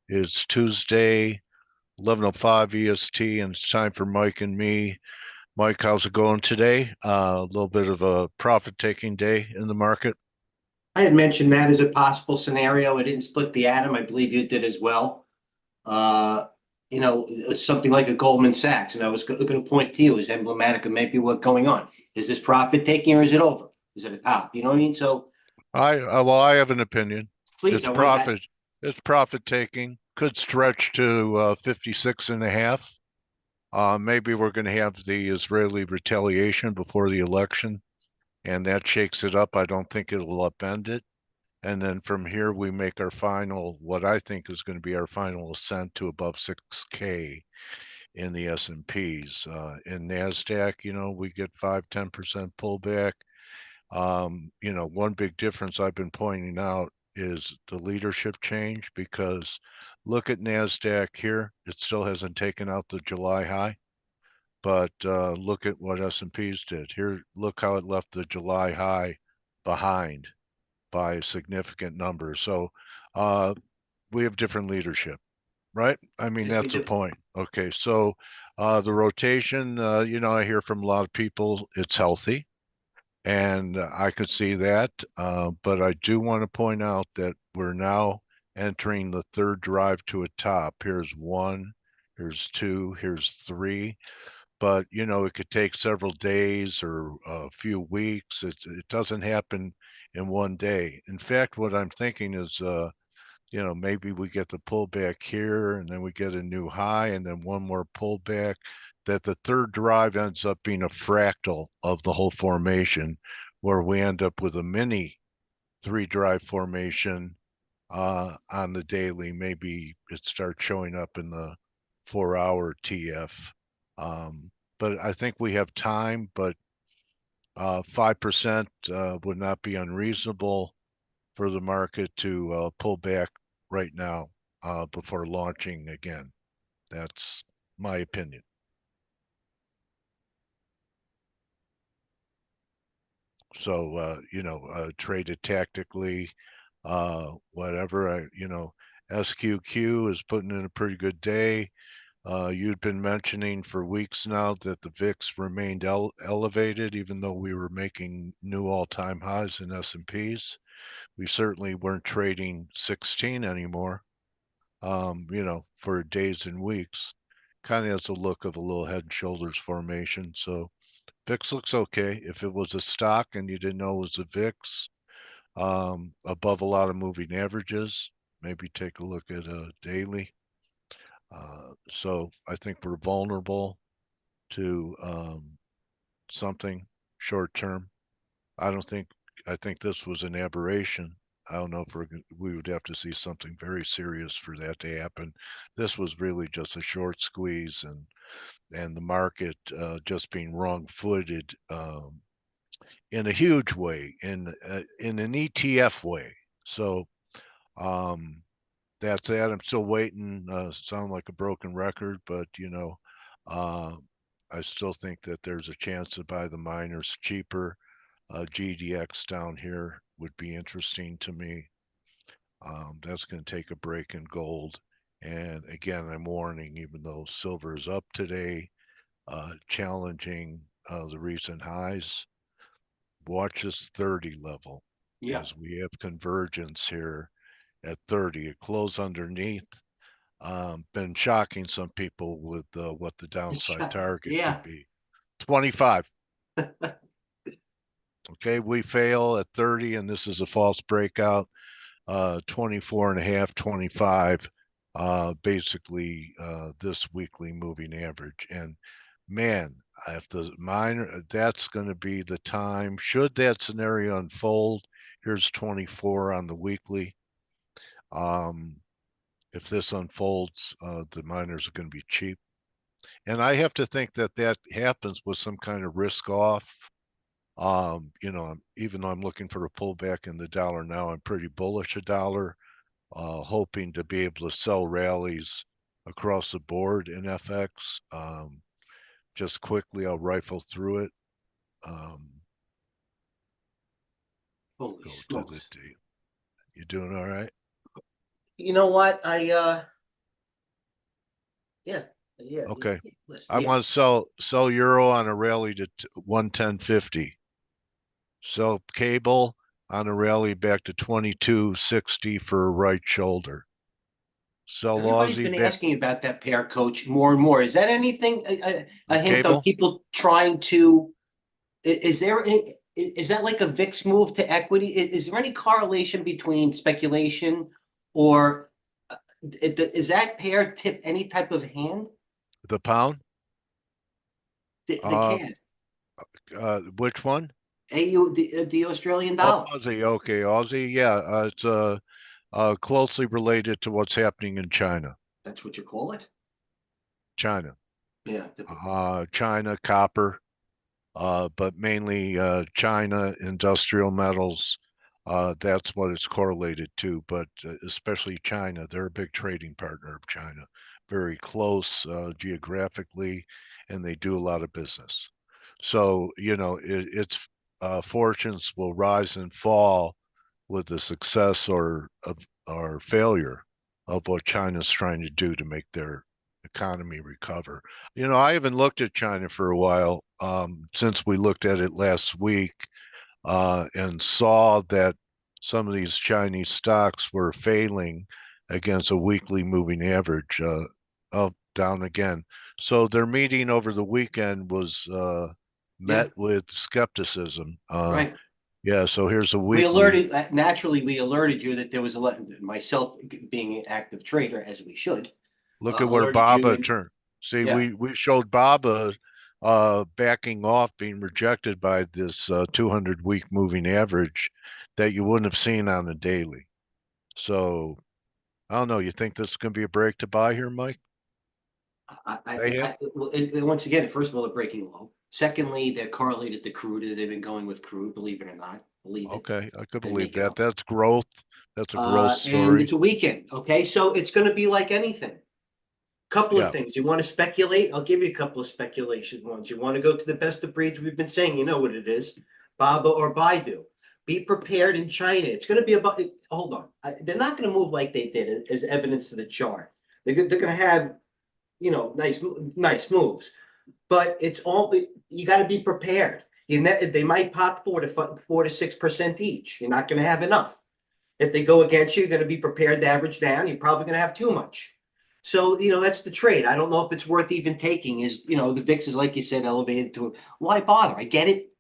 It's Tuesday, 11:05 EST, and it's time for Mike and me. Mike, how's it going today? A little bit of a profit-taking day in the market. I had mentioned that as a possible scenario. I didn't split the atom. I believe you did as well. Uh, something like a Goldman Sachs, and I was going to point to you as emblematic of maybe what's going on. Is this profit taking or is it over? Is it a top? You know what I mean? So I have an opinion. please, It's I want that. profit. It's profit-taking. Could stretch to 56 and a half. Maybe we're going to have the Israeli retaliation before the election, and that shakes it up. I don't think it'll upend it. And then from here, we make our final, what I think is going to be our final ascent to above 6K in the S&Ps. In NASDAQ, we get 5–10% pullback. One big difference I've been pointing out is the leadership change, because look at NASDAQ here. It still hasn't taken out the July high, but look at what S&Ps did. Here, look how it left the July high behind by significant numbers. So we have different leadership, right? I mean, Yes, we that's the do. point. Okay, so the rotation, I hear from a lot of people it's healthy, and I could see that. But I do want to point out that we're now entering the third drive to a top. Here's one, here's two, here's three. But it could take several days or a few weeks. It doesn't happen in one day. In fact, what I'm thinking is, maybe we get the pullback here and then we get a new high and then one more pullback, that the third drive ends up being a fractal of the whole formation, where we end up with a mini three drive formation on the daily. Maybe it starts showing up in the 4 hour TF. Um, but I think we have time, but 5% would not be unreasonable for the market to pull back right now before launching again. That's my opinion. So, trade it tactically, whatever. SQQ is putting in a pretty good day. You'd been mentioning for weeks now that the VIX remained elevated, even though we were making new all-time highs in S&Ps. We certainly weren't trading 16 anymore, for days and weeks. Kind of has a look of a little head and shoulders formation. So VIX looks okay. If it was a stock and you didn't know it was a VIX, above a lot of moving averages, maybe take a look at a daily. So I think we're vulnerable to something short term. I don't think, I think this was an aberration. I don't know if we would have to see something very serious for that to happen. This was really just a short squeeze, and the market just being wrong-footed in a huge way, in an ETF way. So um, that's that. I'm still waiting. Sound like a broken record, but uh, I still think that there's a chance to buy the miners cheaper. GDX down here would be interesting to me. That's going to take a break in gold. And again, I'm warning, even though silver is up today, challenging the recent highs, watch this 30 level, Yeah. as we have convergence here at 30. It closed underneath. Been shocking some people with what the downside target could Yeah. be. 25. Okay, we fail at 30, and this is a false breakout. 24 and a half, 25, basically this weekly moving average. And man, if the minor, that's going to be the time. Should that scenario unfold, here's 24 on the weekly. Um, if this unfolds, the miners are going to be cheap. And I have to think that that happens with some kind of risk off. Even though I'm looking for a pullback in the dollar now, I'm pretty bullish a dollar, hoping to be able to sell rallies across the board in FX. Just quickly, I'll rifle through it. Um, Holy go to the smokes. D. You doing all right? You know what? Yeah, yeah, Okay. listen, I yeah. want to sell euro on a rally to 110.50. Sell cable on a rally back to 22.60 for a right shoulder. Sell Everybody's Aussie been back asking about that pair, coach, more and more. Is that anything, a hint on cable. people trying to, is there any, is that like a VIX move to equity? Is there any correlation between speculation or is that pair tip any type of hand? The pound. They Uh, can. which one? AU, the Australian Oh, dollar. Aussie. Okay, Aussie. Yeah, it's closely related to what's happening in China. That's what you call it? China. Yeah, typical. China copper. But mainly China, industrial metals. That's what it's correlated to, but especially China. They're a big trading partner of China, very close geographically, and they do a lot of business. So, its fortunes will rise and fall with the success or failure of what China's trying to do to make their economy recover. I haven't looked at China for a while since we looked at it last week and saw that some of these Chinese stocks were failing against a weekly moving average. Oh, down again. So their meeting over the weekend was met Yeah, with skepticism. right. Yeah, so here's a We weekly. alerted, naturally, we alerted you that there was a lot, myself being an active trader, as we should, Look at where alerted you Baba and, turned. See, yeah. we showed Baba backing off, being rejected by this 200-week moving average that you wouldn't have seen on a daily. So I don't know. You think this is going to be a break to buy here, Mike? Hey, Well, once again, first of all, they're breaking low. Secondly, they're correlated to crude. They've been going with crude, believe it or not. Believe it. okay, I could I believe make it that. up. That's growth. That's a growth And it's story. a weekend. Okay. So it's going to be like anything. Couple of Yeah. things. You want to speculate? I'll give you a couple of speculation ones. You want to go to the best of breeds? We've been saying, you know what it is, Baba or Baidu. Be prepared in China. It's going to be about. Hold on, they're not going to move like they did, as evidence to the chart. They're going to have, nice moves, but it's all you got to be prepared. They might pop 4 to 6% each. You're not going to have enough. If they go against you, you're going to be prepared to average down. You're probably going to have too much. So, that's the trade. I don't know if it's worth even taking. The VIX is, like you said, elevated to it. Why bother? I get it.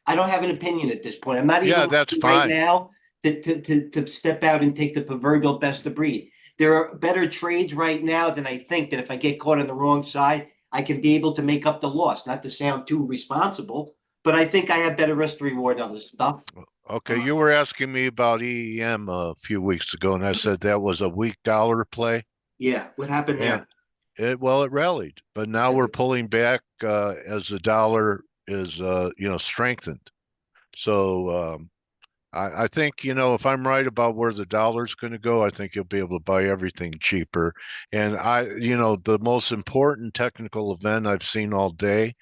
I don't have an opinion at this point. I'm not even Yeah, that's looking right fine. now to step out and take the proverbial best of breed. There are better trades right now than I think that if I get caught on the wrong side, I can be able to make up the loss. Not to sound too responsible, but I think I have better risk to reward on this stuff. Okay, Uh, you were asking me about EEM a few weeks ago, and I said that was a weak dollar play. yeah, what happened And there? it rallied, but now we're pulling back as the dollar is strengthened. So I think if I'm right about where the dollar's going to go, I think you'll be able to buy everything cheaper. And the most important technical event I've seen all day,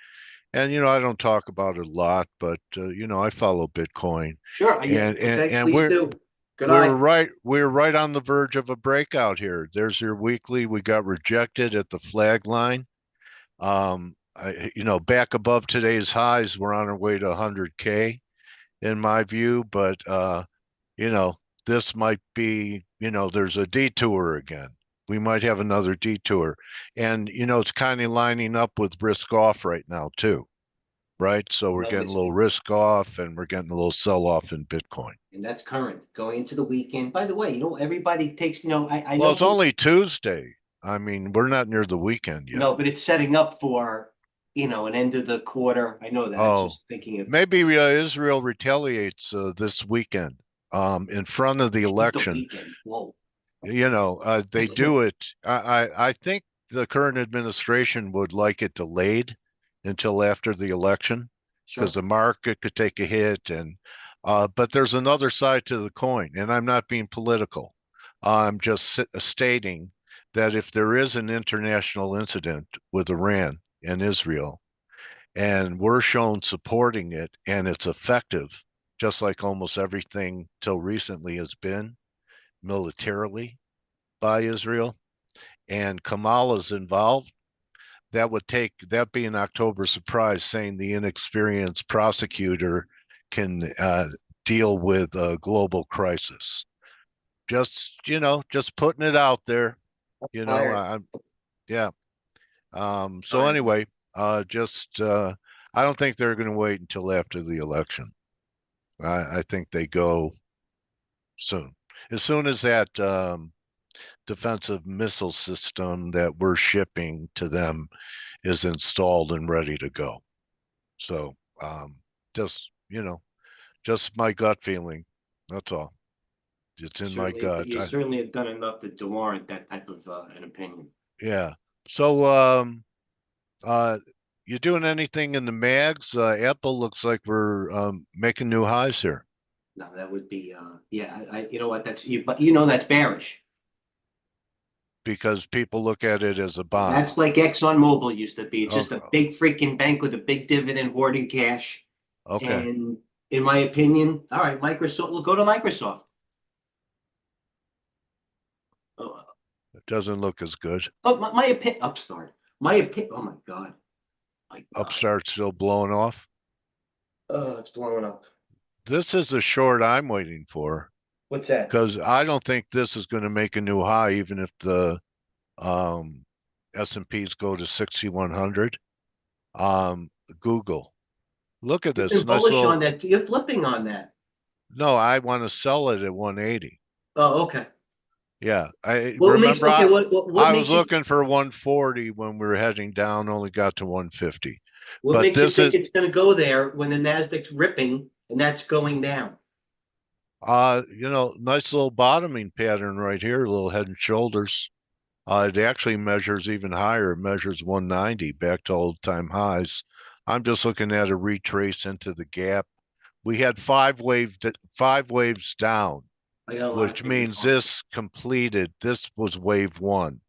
and I don't talk about it a lot, but I follow Bitcoin, Sure. Yeah. and and Okay. and Please we're do. Good we eye. were right. We were right on the verge of a breakout here. There's your weekly. We got rejected at the flag line. Back above today's highs, we're on our way to 100K in my view. But you know, this might be. There's a detour again. We might have another detour, and it's kind of lining up with risk off right now too, right? So we're No, getting a it's little risk off, and we're getting a little sell off in Bitcoin. and that's current going into the weekend. By the way, everybody takes. I Well, know it's only Tuesday. I mean, we're not near the weekend yet. no, but it's setting up for an end of the quarter. I know that. Oh, Just thinking of maybe Israel retaliates this weekend in front of the the election. weekend. Whoa. They do it. I think the current administration would like it delayed until after the election because Sure. the market could take a hit. But there's another side to the coin, and I'm not being political. I'm just stating that if there is an international incident with Iran and Israel, and we're shown supporting it and it's effective, just like almost everything till recently has been militarily by Israel, and Kamala's involved, that be an October surprise, saying the inexperienced prosecutor can deal with a global crisis. Just putting it out there. Fire. Yeah. So Fire. anyway, I don't think they're going to wait until after the election. I think they go soon. As soon as that defensive missile system that we're shipping to them is installed and ready to go. So just just my gut feeling. That's all. It's in my Certainly, gut. you certainly have done enough to warrant that type of an opinion. Yeah. So uh, you doing anything in the mags? Apple looks like we're making new highs here No, that would be yeah. You know what? That's you, but you know that's bearish. because people look at it as a bond. That's like ExxonMobil used to be. It's just a Oh, big freaking bank with a big dividend hoarding cash. okay. And in my opinion, all right, Microsoft. We'll go to Microsoft. Oh, It doesn't look as good. my opinion. Upstart. My opinion. Oh my god. My god. Upstart still blowing off. Oh, it's blowing up. This is a short I'm waiting for What's that? because I don't think this is going to make a new high, even if the um, S&Ps go to 6,100. Google, look at You've this been nice bullish on little. that. You're flipping on that. No, I want to sell it at 180. Oh, okay. Yeah, I What makes remember okay? What I was makes you looking for 140 when we were heading down, only got to 150. what But makes you this think is it's going to go there when the Nasdaq's ripping and that's going down? nice little bottoming pattern right here, a little head and shoulders. It actually measures even higher. It measures 190 back to old time highs. I'm just looking at a retrace into the gap. We had five waves down, I got a lot of which picking means cards. this completed. This was wave one,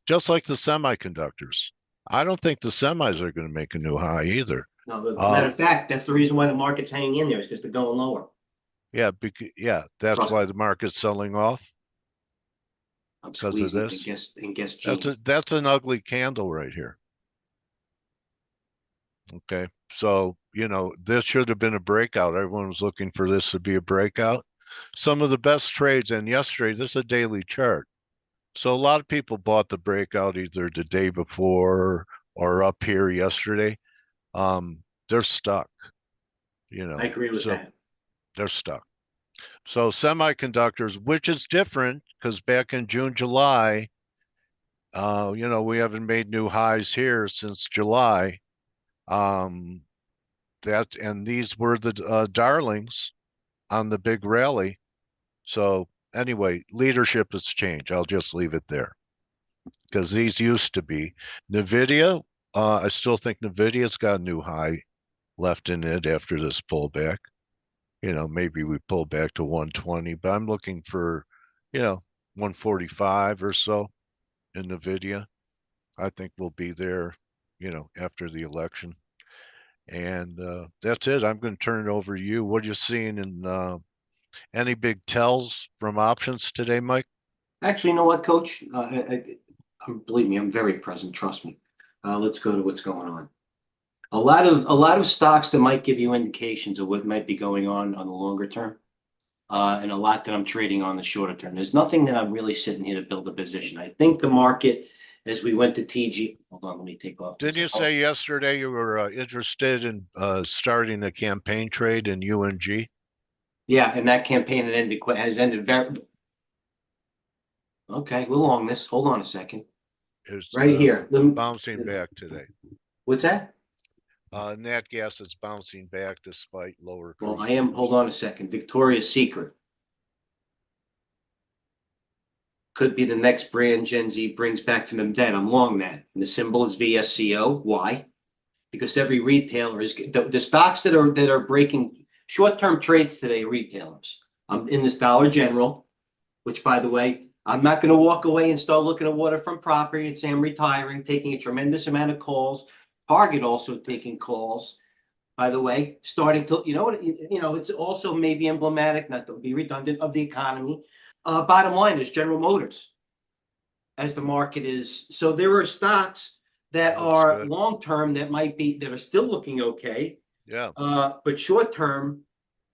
just like the semiconductors. I don't think the semis are going to make a new high either. No, the matter Uh, of fact, that's the reason why the market's hanging in there is because they're going lower. yeah, that's Trust why me. the market's selling off I'm because of squeezing this. and guess Gene. That's an ugly candle right here. Okay. So, this should have been a breakout. Everyone was looking for this to be a breakout. Some of the best trades, and yesterday, this is a daily chart. So a lot of people bought the breakout either the day before or up here yesterday. They're stuck, I agree with so that. they're stuck. So semiconductors, which is different because back in June, July, we haven't made new highs here since July. Um, and these were the darlings on the big rally. So anyway, leadership has changed. I'll just leave it there because these used to be Nvidia. I still think Nvidia's got a new high left in it after this pullback. Maybe we pull back to 120, but I'm looking for, 145 or so in Nvidia. I think we'll be there, after the election. And that's it. I'm going to turn it over to you. What are you seeing in any big tells from options today, Mike? Actually, you know what, Coach? Believe me, I'm very present. Trust me. Let's go to what's going on. A lot of stocks that might give you indications of what might be going on the longer term, and a lot that I'm trading on the shorter term. There's nothing that I'm really sitting here to build a position. I think the market, as we went to TG, hold on, let me take off Didn't this. you say yesterday you were interested in starting a campaign trade in UNG? Yeah, and that campaign has ended very. Okay, we're along this. Hold on a second. It's Right here. bouncing back today. What's that? Nat Gas is bouncing back despite lower Well, crude I am. Hold numbers. on a second. Victoria's Secret could be the next brand Gen Z brings back from them dead. I'm long that. And the symbol is VSCO. Why? Because every retailer is the stocks that are breaking short-term trades today, retailers. I'm in this Dollar General, which by the way, I'm not going to walk away and start looking at waterfront property and say I'm retiring, taking a tremendous amount of calls. Target also taking calls. By the way, starting to, it's also maybe emblematic, not to be redundant, of the economy. Bottom line is General Motors, as the market is. So there are stocks that Looks are good. long-term that are still looking okay. Yeah. But short-term,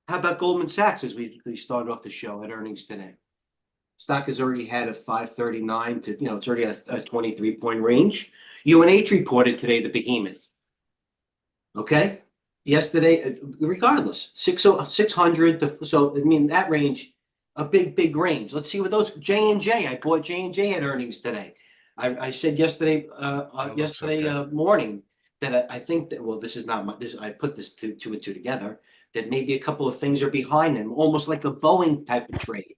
how about Goldman Sachs as we started off the show at earnings today? Stock has already had a 539 to, it's already a 23-point range. UNH reported today, the behemoth. Okay. Yesterday, regardless, 600 to, so I mean, that range, a big range. Let's see what those J&J, I bought J&J at earnings today. I said yesterday, That looks okay. morning that I think that, well, this is not my, this, I put this two and two together, that maybe a couple of things are behind them, almost like a Boeing type of trade,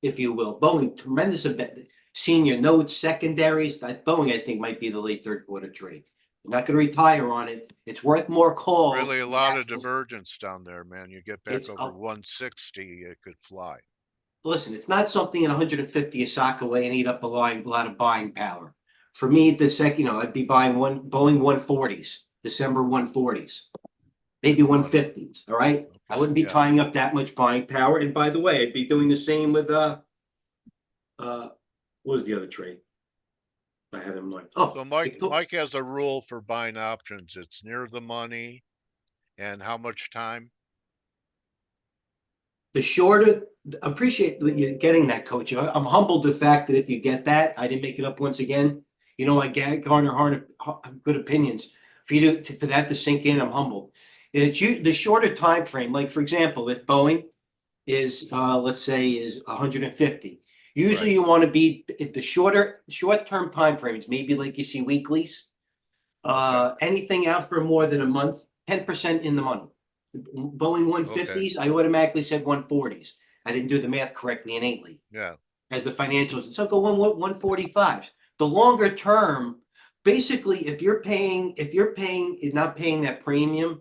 if you will. Boeing, tremendous event, senior notes, secondaries. That Boeing, I think, might be the late third quarter trade. I'm not going to retire on it. It's worth more calls. Really a lot of divergence down there, man. You get back It's over 160, it could fly. listen, it's not something in 150 a sock away and eat up a lot of buying power. For me, the second, I'd be buying one Boeing 140s, December 140s, maybe 150s. All right. I Okay. wouldn't be Yeah. tying up that much buying power. And by the way, I'd be doing the same with what was the other trade I had in mind? Oh, So Mike has a rule for buying options. It's near the money and how much time? the shorter, appreciate you getting that, coach. I'm humbled the fact that if you get that, I didn't make it up once again. I garner good opinions. For you for that to sink in, I'm humbled. And it's the shorter time frame. Like for example, if Boeing is let's say is 150, usually Right. you want to be at the short-term time frames. Maybe like you see weeklies. Okay. Anything out for more than a month, 10% in the money. Boeing Okay. 150s, I automatically said 140s. I didn't do the math correctly innately Yeah. as the financials. So go 145s. The longer term, basically, if you're paying, not paying that premium,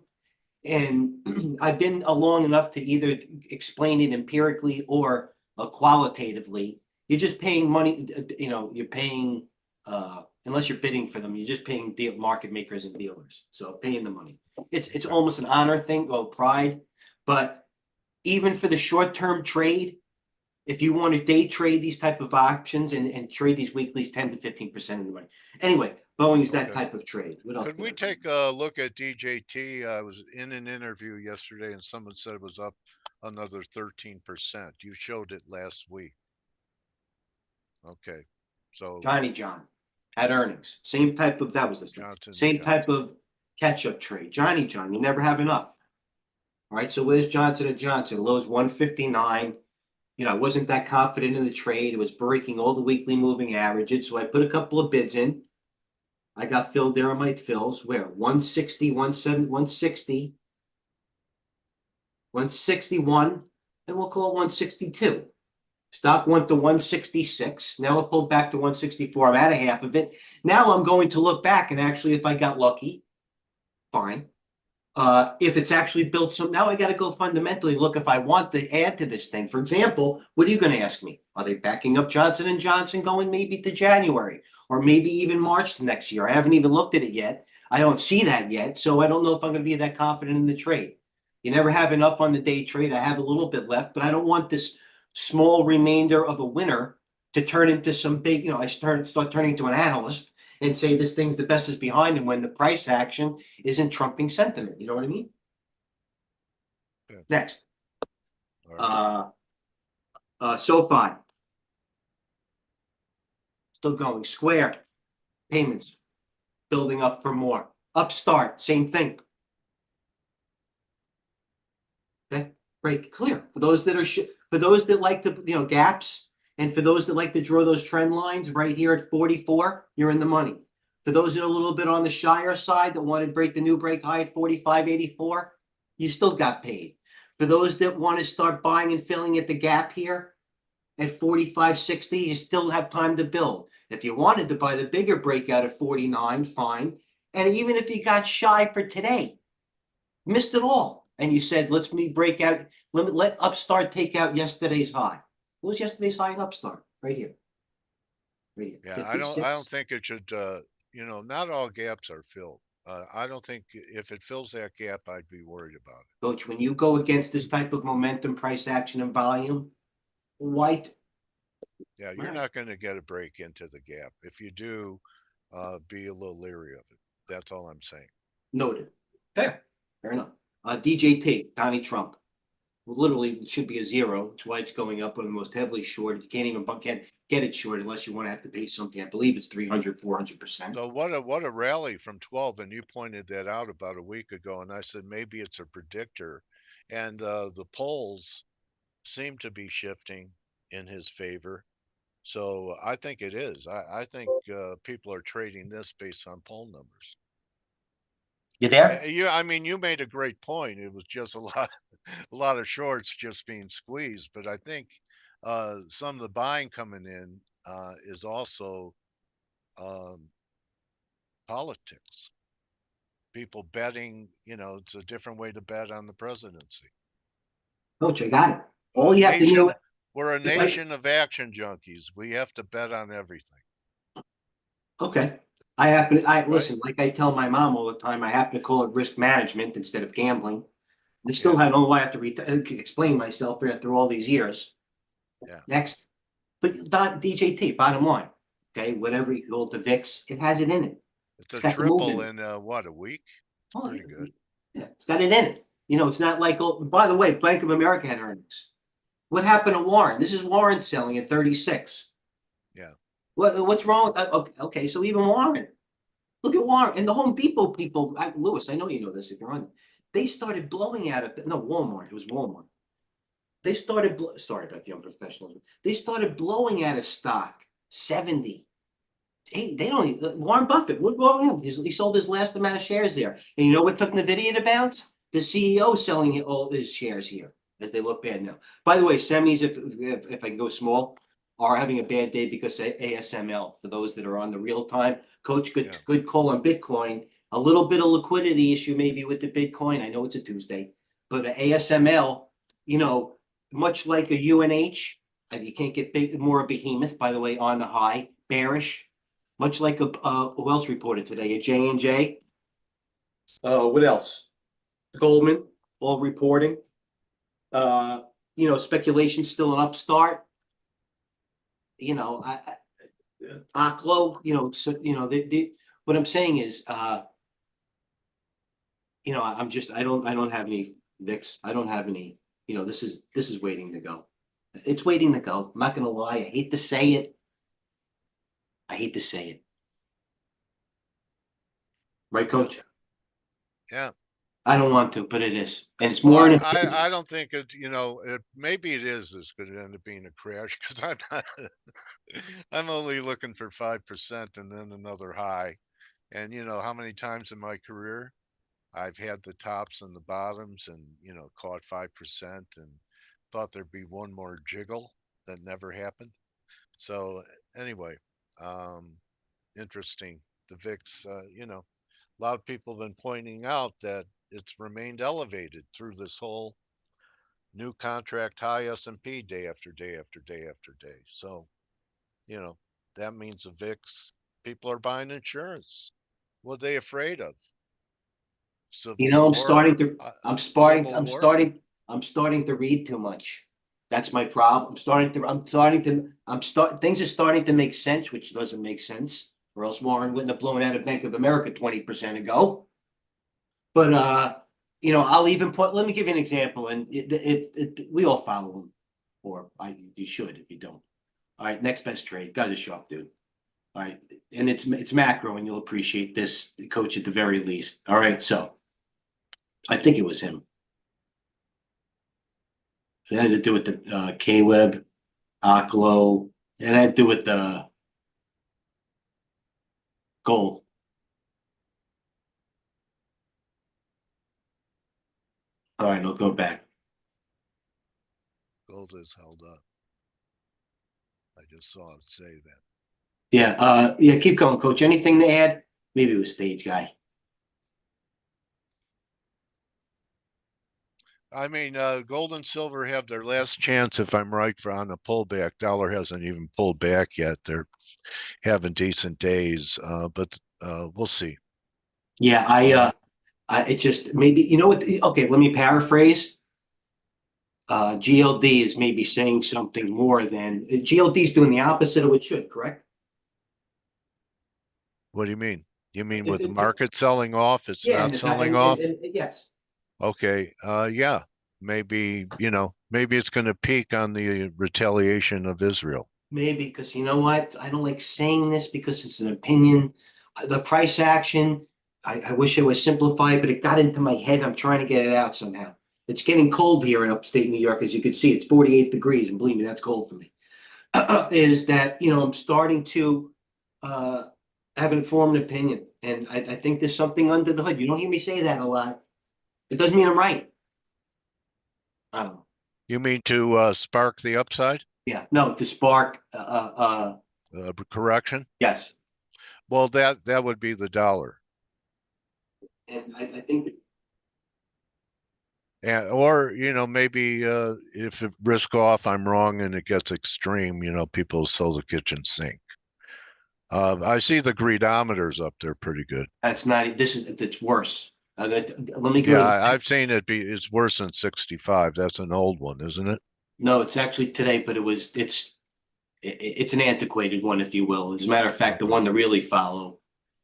and I've been along enough to either explain it empirically or qualitatively. You're just paying money. You're paying unless you're bidding for them. You're just paying market makers and dealers. So paying the money. It's Okay. almost an honor thing, pride. But even for the short term trade, if you want to day trade these type of options and trade these weeklies, 10 to 15% of the money. Anyway, Boeing's that Okay. type of trade. What else Could did we I do? take a look at DJT? I was in an interview yesterday and someone said it was up another 13%. You showed it last week. Okay. So Johnny John had earnings. Same type of, that was this thing. Johnson and Same type Johnson. of catch-up trade. Johnny John, you never have enough. All right, so where's Johnson and Johnson? Lows 159. I wasn't that confident in the trade. It was breaking all the weekly moving averages. So I put a couple of bids in. I got filled there on my fills. Where? 160, 160, 161, and we'll call it 162. Stock went to 166. Now it pulled back to 164. I'm at a half of it. Now I'm going to look back and actually, if I got lucky, fine. If it's actually built some, now I got to go fundamentally look if I want to add to this thing. For example, what are you going to ask me? Are they backing up Johnson and Johnson going maybe to January or maybe even March to next year? I haven't even looked at it yet. I don't see that yet, so I don't know if I'm going to be that confident in the trade. You never have enough on the day trade. I have a little bit left, but I don't want this small remainder of a winner to turn into some big. I start turning into an analyst and say this thing's the best is behind him when the price action isn't trumping sentiment. You know what I mean? Yeah. Next, All right. uh, SoFi still going. Square payments building up for more. Upstart, same thing. Okay, break clear for those that are for those that like to gaps, and for those that like to draw those trend lines right here at 44, you're in the money. For those that are a little bit on the shyer side that want to break the new break high at 45.84, you still got paid. For those that want to start buying and filling at the gap here at 45.60, you still have time to build. If you wanted to buy the bigger breakout at 49, fine. And even if you got shy for today, missed it all. And you said, let's me break out, let Upstart take out yesterday's high. What was yesterday's high in Upstart? Right here. Right here. Yeah, I don't 56. think it should not all gaps are filled. I don't think if it fills that gap, I'd be worried about it. Coach, when you go against this type of momentum, price action, and volume, white. Yeah, All you're right. not going to get a break into the gap. If you do, be a little leery of it. That's all I'm saying. Noted. Fair. Fair enough. DJT, Donnie Trump. Literally, it should be a zero. That's why it's going up on the most heavily short. You can't even can't get it short unless you want to have to pay something. I believe it's 300, 400%. So what a rally from 12, and you pointed that out about a week ago, and I said maybe it's a predictor, and the polls seem to be shifting in his favor. So I think it is. I think people are trading this based on poll numbers. You there? I mean, you made a great point. It was just a lot, a lot of shorts just being squeezed. But I think some of the buying coming in is also um, politics. People betting, it's a different way to bet on the presidency. Coach, I got it. A All you have to do, nation, we're a if I, nation of action junkies. We have to bet on everything, okay. I right? listen, like I tell my mom all the time, I happen to call it risk management instead of gambling. I still Yeah, don't know why I have to explain myself after all these years. yeah. Next, but DJT, bottom line, okay, whatever you call it, the VIX, it has it in it. It's It's a got the move triple in it. in what, a week? It's Oh, pretty good. yeah, it's got it in it. It's not like, oh, by the way, Bank of America had earnings. What happened to Warren? This is Warren selling at 36. Yeah. What's wrong with that? Okay, so even Warren. Look at Warren and the Home Depot people. Lewis, I know you know this if you're on. They started blowing out of no Walmart. It was Walmart. They started. Sorry about the unprofessionalism. They started blowing out of stock 70. Hey, they don't even, Warren Buffett. What wrong? He sold his last amount of shares there. And you know what took Nvidia to bounce? The CEO selling all his shares here as they look bad now. By the way, semis, if I can go small, are having a bad day because ASML. For those that are on the real time, Coach, Yeah. good call on Bitcoin. A little bit of liquidity issue maybe with the Bitcoin. I know it's a Tuesday, but ASML, much like a UNH, you can't get more a behemoth. By the way, on the high, bearish, much like who else reported today? A J&J. What else? Goldman, all reporting. Speculation still an upstart. Aklo, so, what I'm saying is, I don't have any VIX. I don't have any, this is waiting to go. It's waiting to go. I'm not going to lie. I hate to say it. Right, Yeah. Coach? Yeah. I don't want to, but it is. And it's Well, more in I don't think maybe it is going to end up being a crash because I'm not, I'm only looking for 5% and then another high. And how many times in my career I've had the tops and the bottoms and, caught 5% and thought there'd be one more jiggle that never happened. So anyway, um, interesting. The VIX, a lot of people have been pointing out that it's remained elevated through this whole new contract high S&P day after day after day after day. So, you know, that means the VIX, people are buying insurance. What are they afraid of? Civil I'm war? starting to, Civil war? I'm starting to read too much. That's my problem. Things are starting to make sense, which doesn't make sense, or else Warren wouldn't have blown out of Bank of America 20% ago. But, I'll even let me give you an example, and we all follow him, or you should if you don't. All right, next best trade. Guys are sharp, dude. All right, and it's macro, and you'll appreciate this, Coach, at the very least. All right, so I think it was him. It had to do with the K-Web, Oklo. It had to do with the gold. All right, I'll go back. Gold is held up. I just saw it say that. Yeah, keep going, Coach. Anything to add? Maybe it was stage guy. I mean, gold and silver have their last chance, if I'm right, for on a pullback. Dollar hasn't even pulled back yet. They're having decent days, but we'll see. Yeah, it just maybe what? Okay, let me paraphrase. GLD is maybe saying something more than GLD is doing the opposite of what it should, correct? What do you mean? You mean with the It- market selling off, it's yeah, not selling off? and yes, Okay, yeah, maybe, maybe it's going to peak on the retaliation of Israel. maybe because you know what? I don't like saying this because it's an opinion. The price action, I wish it was simplified, but it got into my head. I'm trying to get it out somehow. It's getting cold here in upstate New York, as you can see. It's 48 degrees, and believe me, that's cold for me. Is that I'm starting to uh, have an informed opinion, and I think there's something under the hood. You don't hear me say that a lot. It doesn't mean I'm right. I don't know. You mean to spark the upside? Yeah, no, to spark. Correction? Yes, Well, that would be the dollar. and I think And, or, maybe if it risk off, I'm wrong and it gets extreme, people sell the kitchen sink. I see the greedometers up there pretty good. that's not. This is it's worse. Let me go Yeah, to the. I've seen it's worse than 65. That's an old one, isn't it? No, it's actually today, but it's an antiquated one, if you will. As a matter of fact, the Okay. one to really follow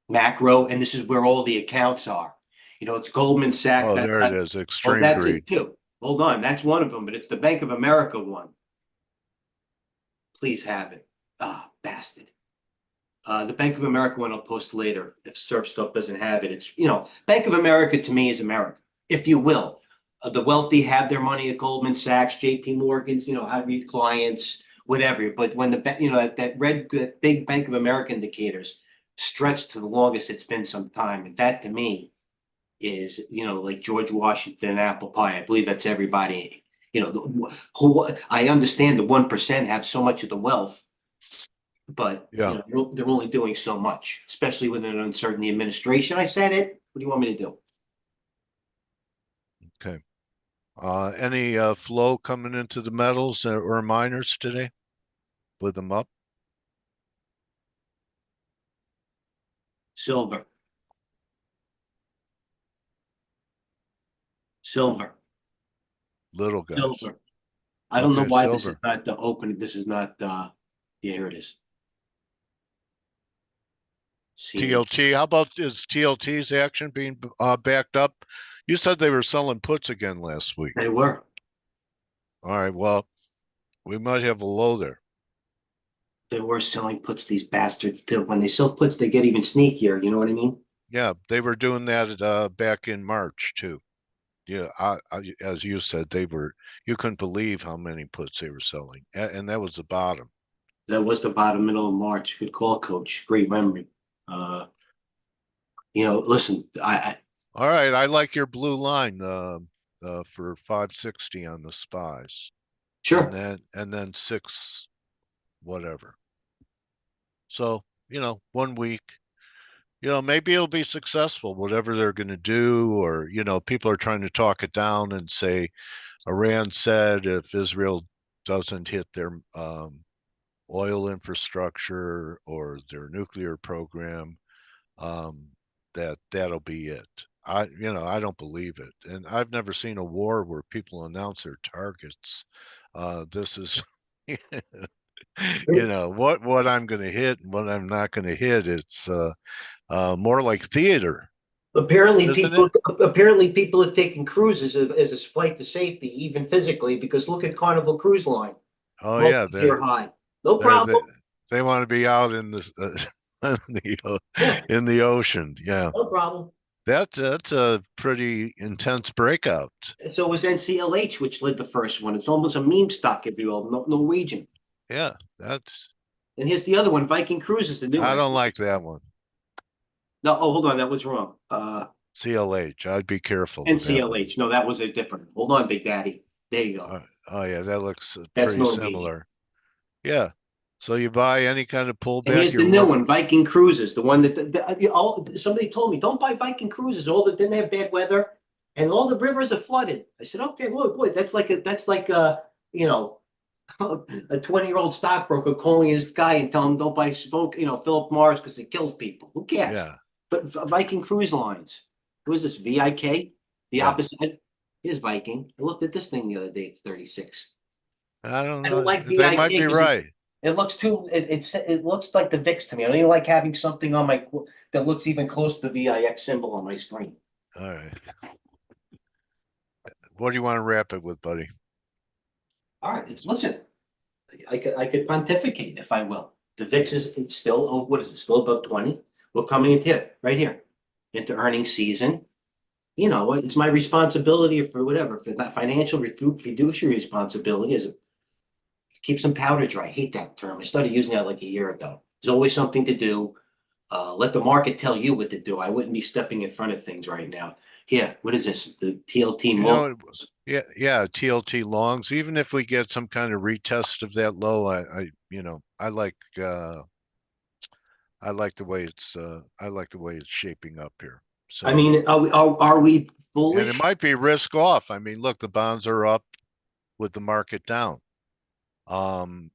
macro, and this is where all the accounts are. It's Goldman Sachs. Oh, That's there it not, is. oh, Extreme that's greed. it too. Hold on, that's one of them, but it's the Bank of America one. Please have it. Ah, bastard. The Bank of America one I'll post later if Surf Stuff doesn't have it. It's, Bank of America to me is America, if you will. The wealthy have their money at Goldman Sachs, JP Morgan's, high read clients, whatever. But when that big Bank of America indicators stretch to the longest it's been some time, and that to me is, like George Washington and apple pie. I believe that's everybody. Who I understand the 1% have so much of the wealth, but Yeah. they're only doing so much, especially with an uncertain administration. I said it. What do you want me to do? Okay. Any flow coming into the metals or miners today with them up? Silver, silver, Little guys. silver. I don't know Okay, why this is silver. not the opening. This is not. Yeah, here it is. See, TLT. How about is TLT's action being backed up? You said they were selling puts again last week. they were. All right. Well, we might have a low there. They were selling puts. These bastards. When they sell puts, they get even sneakier. You know what I mean? Yeah, they were doing that back in March too. Yeah, as you said, you couldn't believe how many puts they were selling, and that was the bottom. That was about the middle of March. Good call, Coach. Great memory. Uh, listen, All right, I like your blue line for 560 on the spies, and sure. then six whatever. So 1 week, maybe it'll be successful, whatever they're going to do, or people are trying to talk it down and say Iran said if Israel doesn't hit their oil infrastructure or their nuclear program, um, that'll be it. I don't believe it, and I've never seen a war where people announce their targets. This is, what I'm going to hit and what I'm not going to hit. It's more like theater, Apparently, isn't it? people are taking cruises as a flight to safety, even physically, because look at Carnival Cruise Line, Oh yeah, multi-year high. No they're problem. they want to be out in the Yeah, in the ocean. Yeah, no problem. that's a pretty intense breakout. And so was NCLH, which led the first one. It's almost a meme stock, if you will, Norwegian. Yeah, that's And here's the other one, Viking Cruises, the new I one. don't like that one. No, oh, hold on, that was wrong. CLH, I'd be careful with that one. NCLH. No, that was a different. Hold on, Big Daddy. There you go. Oh yeah, that looks That's pretty Norwegian. similar. Yeah. So you buy any kind of And pullback, here's the you're new work. one, Viking Cruises, the one that somebody told me, don't buy Viking Cruises. Didn't they have bad weather, and all the rivers are flooded. I said, okay, boy, that's like a you know a 20-year-old stockbroker calling his guy and telling him don't buy smoke, Philip Morris because it kills people. Who cares? Yeah, But Viking Cruise Lines, who is this? VIK, the yeah. opposite. Here's Viking. I looked at this thing the other day. It's 36. I don't I don't know. like They VIK might be because right. It looks too, it looks like the VIX to me. I don't even like having something on my, that looks even close to the VIX symbol on my screen. All right. What do you want to wrap it with, buddy? All right, listen, I could pontificate if I will. The VIX is it's still, oh, what is it, still above 20? We're coming into it, right here, into earnings season. You know, it's my responsibility for whatever, for that financial fiduciary responsibility is keep some powder dry. I hate that term. I started using that like a year ago. There's always something to do. Let the market tell you what to do. I wouldn't be stepping in front of things right now. Here, what is this? The TLT You multi. know, yeah, TLT longs. Even if we get some kind of retest of that low, I like the way it's shaping up here. I So, mean, are we and it bullish? might be risk off. I mean, look, the bonds are up with the market down,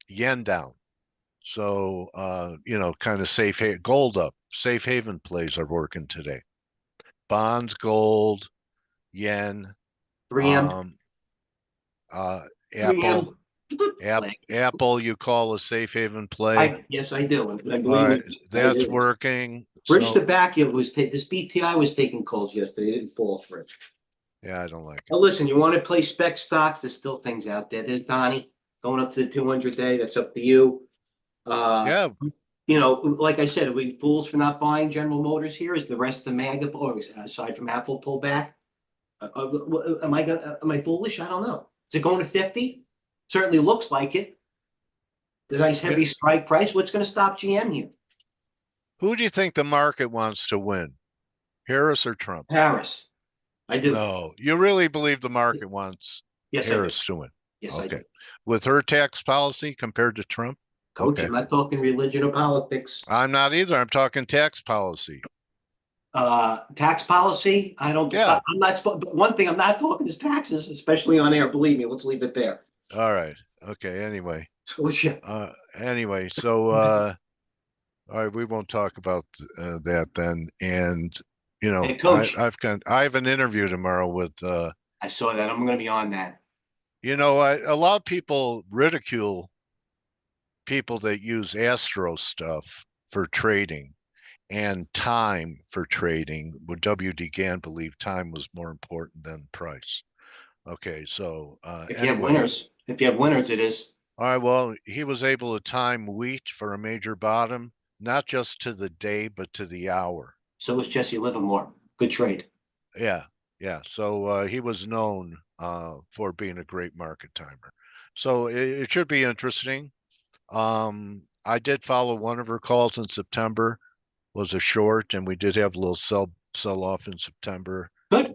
yen down. So, kind of gold up. Safe haven plays are working today. Bonds, gold, yen, 3M, um, uh, Apple, 3M. Apple, you call a safe haven play. Yes, I do. I All believe right, me, I that's do. working. Bridge So, to back, it was this BTI was taking calls yesterday. It didn't fall for it. yeah, I don't like it. Now, listen, you want to play spec stocks? There's still things out there. There's Donnie going up to the 200 day. That's up to you. Uh, Yeah, like I said, are we fools for not buying General Motors here? Is the rest of the MAGA, or aside from Apple, pull back? Am I bullish? I don't know. Is it going to 50? Certainly looks like it. The nice yeah. heavy strike price. What's going to stop GM here? Who do you think the market wants to win? Harris or Trump? Harris. I do. No, you really believe the market wants Yes, I do. Harris to win? Yes, I Okay. do. With her tax policy compared to Trump? Coach, Okay. I'm not talking religion or politics. I'm not either. I'm talking tax policy. Tax policy. Yeah. I'm not, but one thing I'm not talking is taxes, especially on air. Believe me, let's leave it there. All right. Okay. Anyway. So, shit. So all right, we won't talk about that then. And Hey, coach, I have an interview tomorrow with I saw that. I'm going to be on that. a lot of people ridicule people that use Astro stuff for trading and time for trading. Would W.D. Gann believe time was more important than price? Okay, so If you have anyway, winners, it is. all right, well, he was able to time wheat for a major bottom, not just to the day, but to the hour. So is Jesse Livermore. Good trade. Yeah, yeah. So he was known for being a great market timer. So it should be interesting. I did follow one of her calls in September, was a short, and we did have a little sell off in September. Good.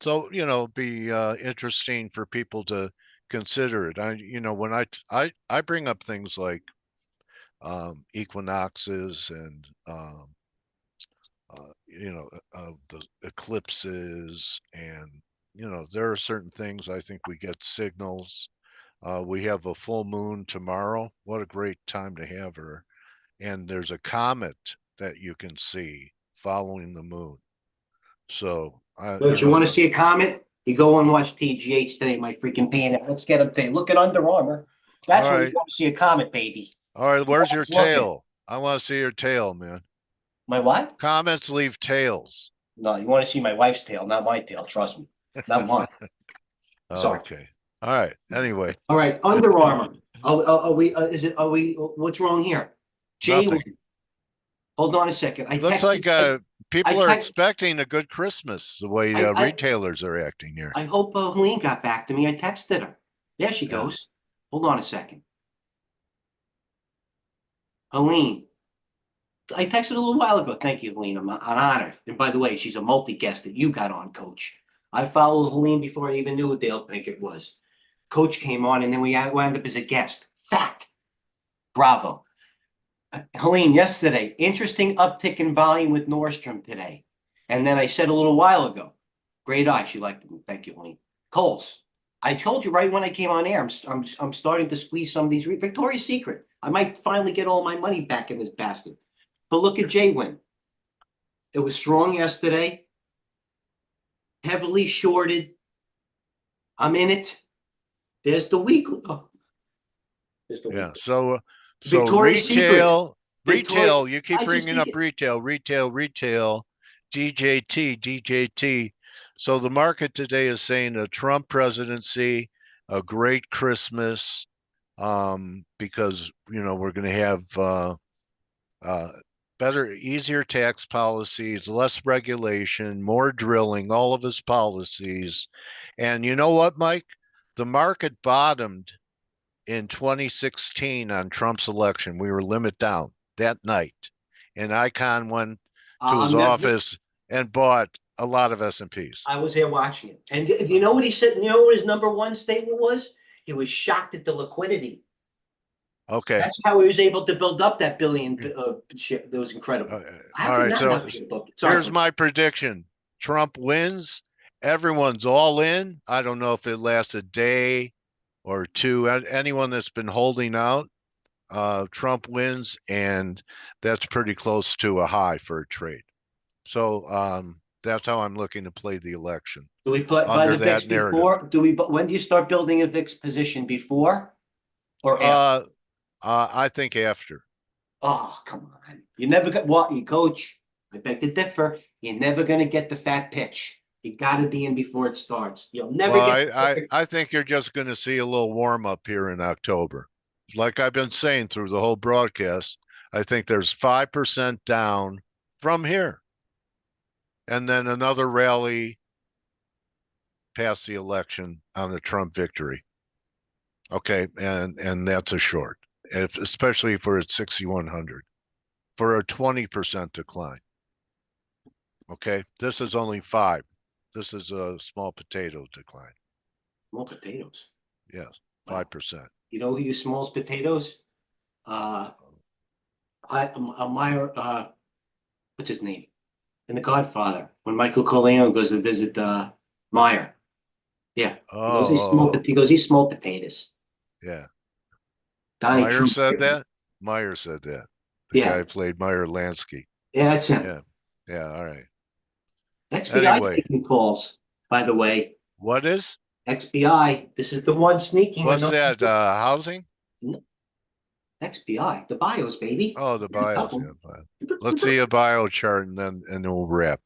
So be interesting for people to consider it. When I bring up things like equinoxes and the eclipses, and there are certain things I think we get signals. We have a full moon tomorrow. What a great time to have her. And there's a comet that you can see following the moon. So But you want to see a comet? You go and watch TGH today, my freaking pain. Let's get up there. Look at Under Armour. all That's when you right, want to see a comet, baby. all right. Where's your Let's look at tail? I want to see your tail, man. my what? Comets leave tails. No, you want to see my wife's tail, not my tail. Trust me, not mine. Sorry. Okay. All right. Anyway, All right, Under Armour. Are we? Is it? Are we? What's wrong here? Jay, nothing. hold on a second. I Looks texted. like people I are text. expecting a good Christmas the way I retailers are acting here. I hope Helene got back to me. I texted her. There she Yeah. goes. Hold on a second. Helene. I texted a little while ago. Thank you, Helene. I'm honored. And by the way, she's a multi-guest that you got on, Coach. I followed Helene before I even knew what Dale Pinkett was. Coach came on, and then we wound up as a guest. Fact. Bravo. Helene, yesterday, interesting uptick in volume with Nordstrom today. And then I said a little while ago, great eye. She liked it. Thank you, Helene. Coles. I told you right when I came on air, I'm starting to squeeze some of these. Victoria's Secret. I might finally get all my money back in this bastard. But look at J-Win. It was strong yesterday. Heavily shorted. I'm in it. There's the weekly. Oh, Just a Yeah. week. So Victoria's Secret. Victoria, retail, you keep I just bringing think up it, retail, DJT. So the market today is saying a Trump presidency, a great Christmas, because we're going to have uh, better, easier tax policies, less regulation, more drilling, all of his policies. And you know what, Mike? The market bottomed in 2016 on Trump's election. We were limit down that night, and Icon went to his I'm never. office and bought a lot of S&Ps. I was there watching it, and you know what he said? You know what his number one statement was? He was shocked at the liquidity. Okay. That's how he was able to build up that billion shit. That was incredible. Uh, How all could right. not So not be above it? Sorry, here's my prediction: Trump wins. Everyone's all in. I don't know if it lasts a day or two. Anyone that's been holding out, Trump wins, and that's pretty close to a high for a trade. So that's how I'm looking to play the election do we buy under the VIX that narrative. before? When do you start building a VIX position, before or after? Uh, I think after. Oh, come on. You never got what you coach. I beg to differ. You're never gonna get the fat pitch. You gotta be in before it starts. You'll never Well, get I, I, I think you're just going to see a little warm up here in October. Like I've been saying through the whole broadcast, I think there's 5% down from here, and then another rally past the election on a Trump victory. Okay, and that's a short, especially for at 6,100 for a 20% decline. Okay, this is only five. This is a small potato decline. more potatoes. Yes, Wow. 5%. You know who uses small potatoes? Meyer, what's his name? In The Godfather, when Michael Corleone goes to visit Meyer. Yeah. Oh, He goes, he's small potatoes. yeah. Donnie Meyer Trump. said that. Meyer said that. The guy Yeah. who played Meyer Lansky. Yeah, that's him. Yeah, yeah. All right. XBI Anyway, taking calls, by the way. what is? XBI, this is the one sneaking the What's number. that? Housing? XBI, the bios, baby. Oh, the A bios. couple. Yeah. Let's see a bio chart and then we'll wrap.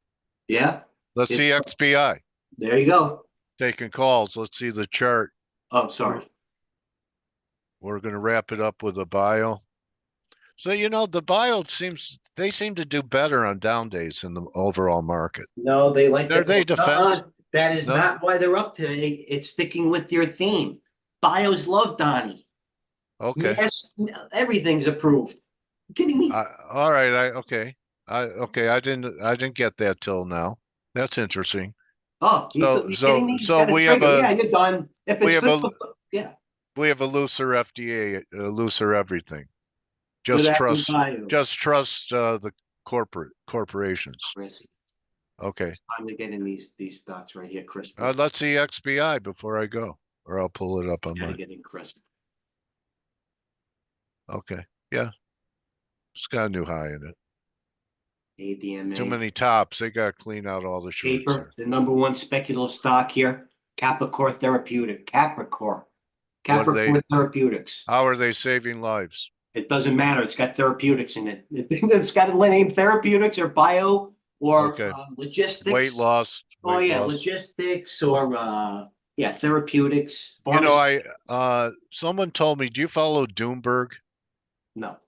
Yeah. Let's see XBI There you go. taking calls. Let's see the chart. Oh, sorry. We're going to wrap it up with a bio. So the bio they seem to do better on down days in the overall market. No, they like Are that. they defense? That is No. not why they're up today. It's sticking with your theme. Bios love Donnie. Okay. Yes, everything's approved. You kidding me? All right. Okay. I didn't get that till now. That's interesting. Oh, So you kidding so me? He's so got a we have trigger. a Yeah, you're done. If we it's have good, a yeah, we have a looser FDA, looser everything. good Just acting trust bios. the corporations. Chris, Okay. it's time to get in these stocks right here, crisp. Let's see XBI before I go, or I'll pull it up on Got to mine. get in crisp. Okay. Yeah, it's got a new high in it. Too ADMA. many tops. They got to clean out all the shorts Paper, there. the number one speculative stock here, Capricorn Therapeutic. Capricorn. What are they? Capricorn Therapeutics. How are they saving lives? It doesn't matter. It's got therapeutics in it. It's got a name therapeutics or bio or Okay. Weight logistics. loss. Oh Weight yeah, loss. logistics or yeah, therapeutics. I someone told me, do you follow Doomberg? No.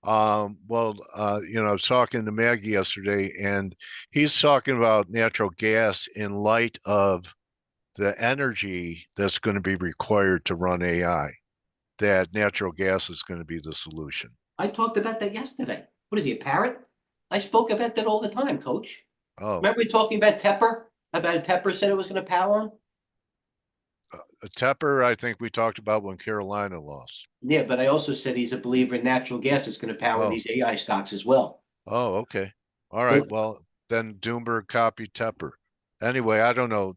Well, I was talking to Maggie yesterday, and he's talking about natural gas in light of the energy that's going to be required to run AI. That natural gas is going to be the solution. I talked about that yesterday. What is he, a parrot? I spoke about that all the time, coach. Oh, Remember talking about Tepper? About Tepper said it was going to power him? Tepper, I think we talked about when Carolina lost. Yeah, but I also said he's a believer in natural gas is going to power Oh, these AI stocks as well. oh, okay. All right. Well, then Doomberg copied Tepper. Anyway, I don't know.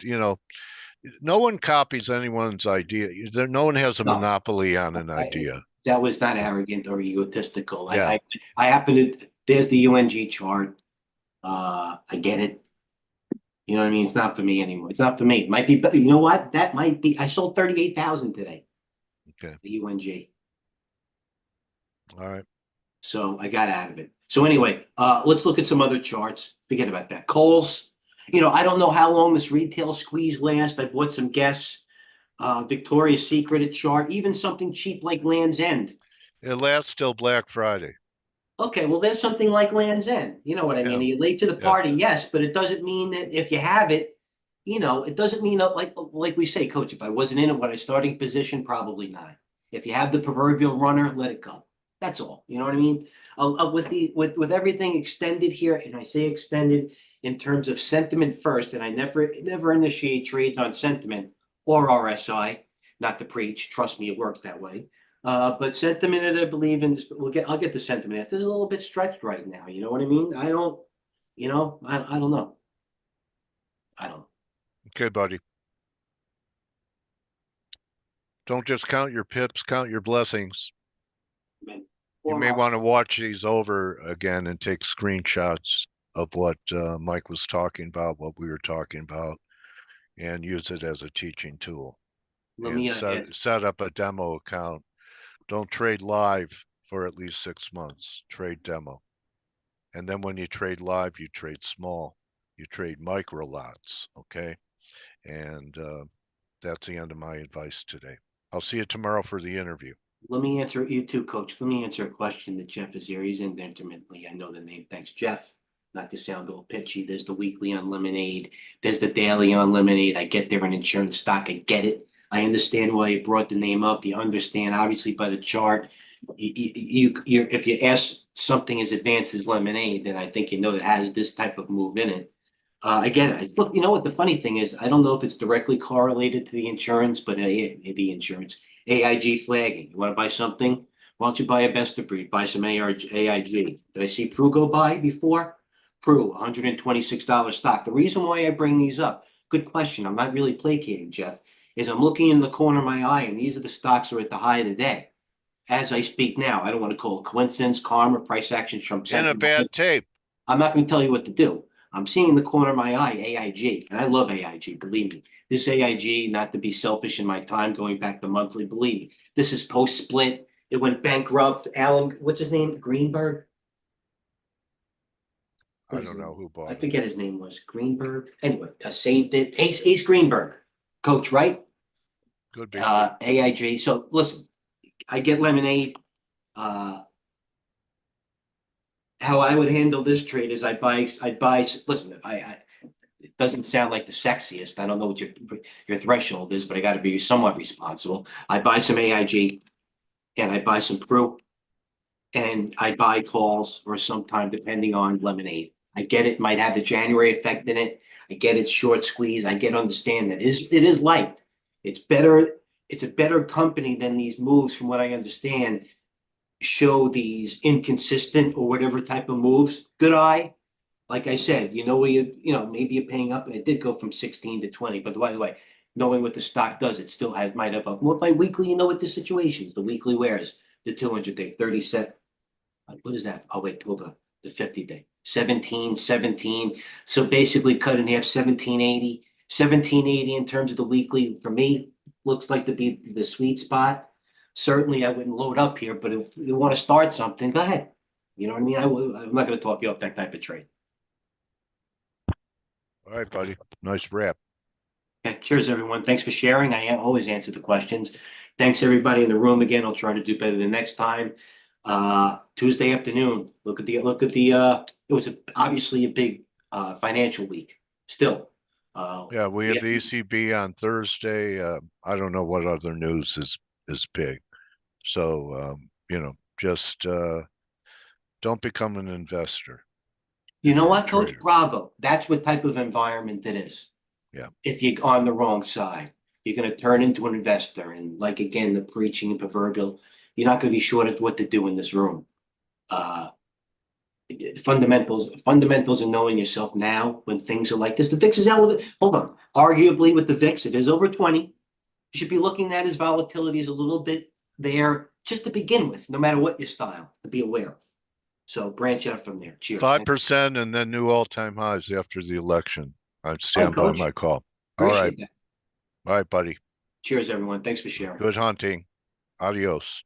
No one copies anyone's idea. No one has a No, monopoly on an idea. that was not arrogant or egotistical. Yeah. I happen to, there's the UNG chart. I get it. You know what I mean? It's not for me anymore. It's not for me. It might be, but you know what? That might be. I sold 38,000 today. Okay. The UNG. All right. So I got out of it. So anyway, let's look at some other charts. Forget about that. Coles, I don't know how long this retail squeeze lasts. I bought some guess. Victoria's Secret at chart, even something cheap like Land's End. It lasts till Black Friday. Okay, well, there's something like Land's End. You know what I mean? Yeah. You're late to the Yeah. party, yes, but it doesn't mean that if you have it, it doesn't mean that, like we say, Coach. If I wasn't in it when I starting position, probably not. If you have the proverbial runner, let it go. That's all. You know what I mean? With everything extended here, and I say extended in terms of sentiment first, and I never initiate trades on sentiment or RSI. Not to preach. Trust me, it works that way. But sentiment, I believe in this. I'll get the sentiment. This is a little bit stretched right now. You know what I mean? I don't. I don't know. I don't. Okay, buddy. Don't just count your pips, count your blessings. Man. You Or may want to watch these over again and take screenshots of what Mike was talking about, what we were talking about, and use it as a teaching tool. let And me set ask. set up a demo account. Don't trade live for at least 6 months. Trade demo. And then when you trade live, you trade small. You trade micro lots. Okay. And that's the end of my advice today. I'll see you tomorrow for the interview. Let me answer you too, Coach. Let me answer a question that Jeff is here. He's in intermittently. I know the name. Thanks, Jeff. Not to sound all pitchy. There's the weekly on Lemonade. There's the daily on Lemonade. I get there in insurance stock. I get it. I understand why you brought the name up. You understand, obviously, by the chart. If you ask something as advanced as Lemonade, then I think you know it has this type of move in it. I get it. Look, you know what the funny thing is? I don't know if it's directly correlated to the insurance, but the insurance AIG flagging. You want to buy something? Why don't you buy a best of breed? Buy some AIG. Did I see Pru go by before? Pru, $126 stock. The reason why I bring these up, good question. I'm not really placating, Jeff, is I'm looking in the corner of my eye, and these are the stocks that are at the high of the day. As I speak now, I don't want to call it coincidence, karma, price action, Trump In a sentiment. bad tape. I'm not going to tell you what to do. I'm seeing in the corner of my eye AIG, and I love AIG, believe me. This AIG, not to be selfish in my time going back to monthly, believe me. This is post split. It went bankrupt. Alan, what's his name? Greenberg? What I was his don't know name? who I bought it. forget his name was. Greenberg. Anyway, saved it. Ace Greenberg, coach, right? Could be. AIG. So listen, I get lemonade. Uh, how I would handle this trade is I'd buy, listen, it doesn't sound like the sexiest. I don't know what your threshold is, but I got to be somewhat responsible. I buy some AIG and I buy some Pru and I buy calls or sometime depending on lemonade. I get it might have the January effect in it. I get it's short squeeze. I get understand that it is light. It's better. It's a better company than these moves, from what I understand, show these inconsistent or whatever type of moves. Good eye. Like I said, where maybe you're paying up. It did go from 16 to 20, but by the way, knowing what the stock does, it still might have up more by weekly. You know what the situation is. The weekly wears the 200-day, 37. What is that? Oh, wait, hold on. The 50-day, 17. So basically cut in half 1780. 1780 in terms of the weekly for me looks like to be the sweet spot. Certainly, I wouldn't load up here, but if you want to start something, go ahead. You know what I mean? I'm not going to talk you off that type of trade. All right, buddy. Nice wrap. Okay, cheers, everyone. Thanks for sharing. I always answer the questions. Thanks, everybody in the room again. I'll try to do better the next time. Tuesday afternoon. It was obviously a big financial week. Still. Yeah, we have Yeah. the ECB on Thursday. I don't know what other news is big. So just don't become an investor You if know you're a what, Coach? trader. Bravo. That's what type of environment it is. Yeah. If you're on the wrong side, you're going to turn into an investor. And like, again, the preaching and proverbial, you're not going to be sure of what to do in this room. Uh, fundamentals and knowing yourself now when things are like this. The VIX is elevated. Hold on. Arguably with the VIX, it is over 20. You should be looking at his volatility is a little bit there just to begin with, no matter what your style, to be aware of. So branch out from there. Cheers. 5% and then new all-time highs after the election. I All right, stand by Coach. my call. All right. Appreciate that. All right, buddy. Cheers, everyone. Thanks for sharing. Good hunting. Adios.